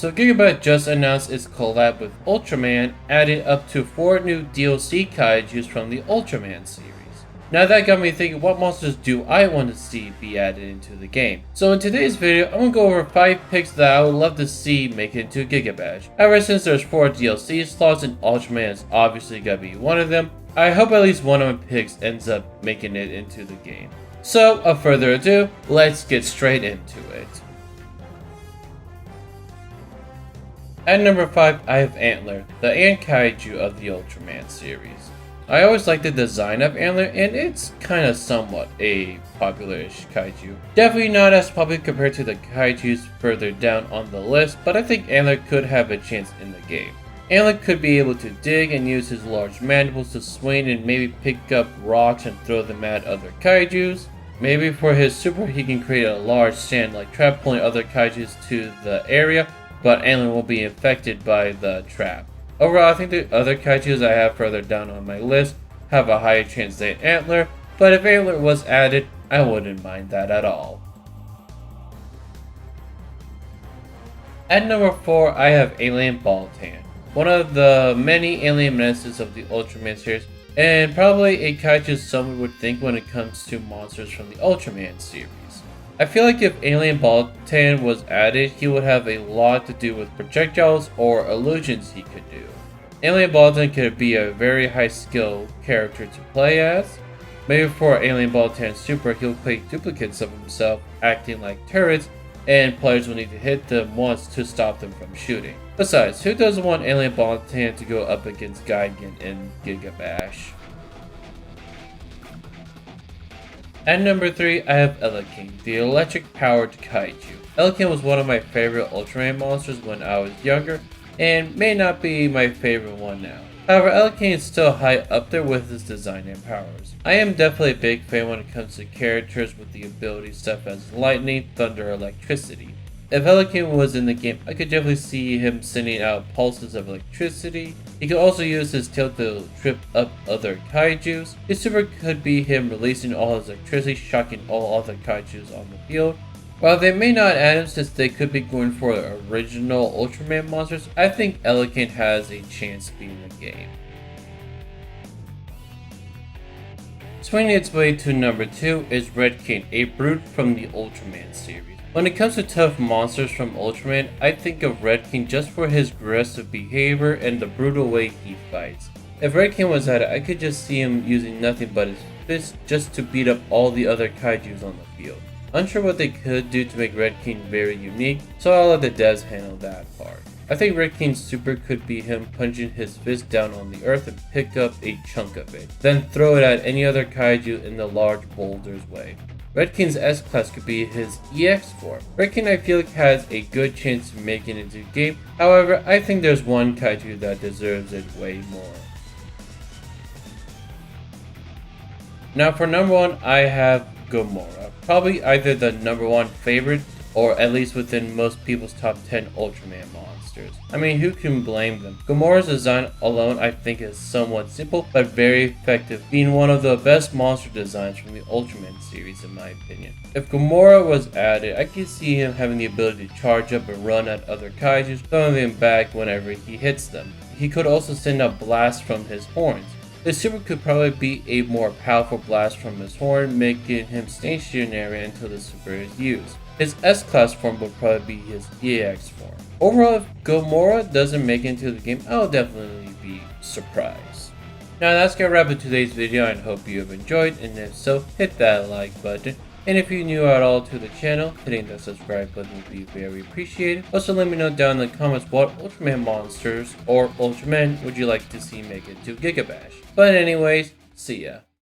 So GigaBash just announced its collab with Ultraman, adding up to 4 new DLC Kaijus from the Ultraman series. Now that got me thinking, what monsters do I want to see be added into the game? So in today's video, I'm going to go over 5 picks that I would love to see make it into GigaBash. However, since there's 4 DLC slots and Ultraman is obviously going to be one of them, I hope at least one of my picks ends up making it into the game. So, without further ado, let's get straight into it. At number 5, I have Antler, the ant kaiju of the Ultraman series. I always like the design of Antler, and it's kinda somewhat a popular-ish kaiju. Definitely not as popular compared to the kaijus further down on the list, but I think Antler could have a chance in the game. Antler could be able to dig and use his large mandibles to swing and maybe pick up rocks and throw them at other kaijus. Maybe for his super he can create a large sand-like trap pulling other kaijus to the area, but Antler will be infected by the trap. Overall, I think the other kaijus I have further down on my list have a higher chance than Antler, but if Antler was added, I wouldn't mind that at all. At number 4, I have Alien Baltan, one of the many alien menaces of the Ultraman series, and probably a kaiju someone would think when it comes to monsters from the Ultraman series. I feel like if Alien Baltan was added, he would have a lot to do with projectiles or illusions he could do. Alien Baltan could be a very high skill character to play as. Maybe for Alien Baltan Super, he'll create duplicates of himself acting like turrets, and players will need to hit them once to stop them from shooting. Besides, who doesn't want Alien Baltan to go up against Gigan in GigaBash? At number 3, I have Eleking, the electric-powered kaiju. Eleking was one of my favorite Ultraman monsters when I was younger, and may not be my favorite one now. However, Eleking is still high up there with his design and powers. I am definitely a big fan when it comes to characters with the ability stuff as lightning, thunder, or electricity. If Eleking was in the game, I could definitely see him sending out pulses of electricity. He could also use his tail to trip up other kaijus. His super could be him releasing all his electricity, shocking all other kaijus on the field. While they may not add him since they could be going for original Ultraman monsters, I think Eleking has a chance to be in the game. Swinging its way to number 2 is Red King, a brute from the Ultraman series. When it comes to tough monsters from Ultraman, I think of Red King just for his aggressive behavior and the brutal way he fights. If Red King was added, I could just see him using nothing but his fists just to beat up all the other kaijus on the field. Unsure what they could do to make Red King very unique, so I'll let the devs handle that part. I think Red King's super could be him punching his fist down on the earth and pick up a chunk of it, then throw it at any other kaiju in the large boulder's way. Red King's S-Class could be his EX form. Red King I feel like has a good chance of making it into the game, however I think there's one kaiju that deserves it way more. Now for number 1 I have Gamora, probably either the number 1 favorite or at least within most people's top 10 Ultraman monsters. I mean, who can blame them? Gamora's design alone I think is somewhat simple but very effective, being one of the best monster designs from the Ultraman series in my opinion. If Gamora was added, I could see him having the ability to charge up and run at other kaijus, throwing them back whenever he hits them. He could also send out blasts from his horns. His super could probably be a more powerful blast from his horn, making him stationary until the super is used. His S-Class form would probably be his EX form. Overall, if Gamora doesn't make it into the game, I'll definitely be surprised. Now that's gonna wrap up today's video, and hope you have enjoyed, and if so, hit that like button. And if you're new at all to the channel, hitting the subscribe button would be very appreciated. Also let me know down in the comments what Ultraman monsters or Ultraman would you like to see make it to GigaBash. But anyways, see ya.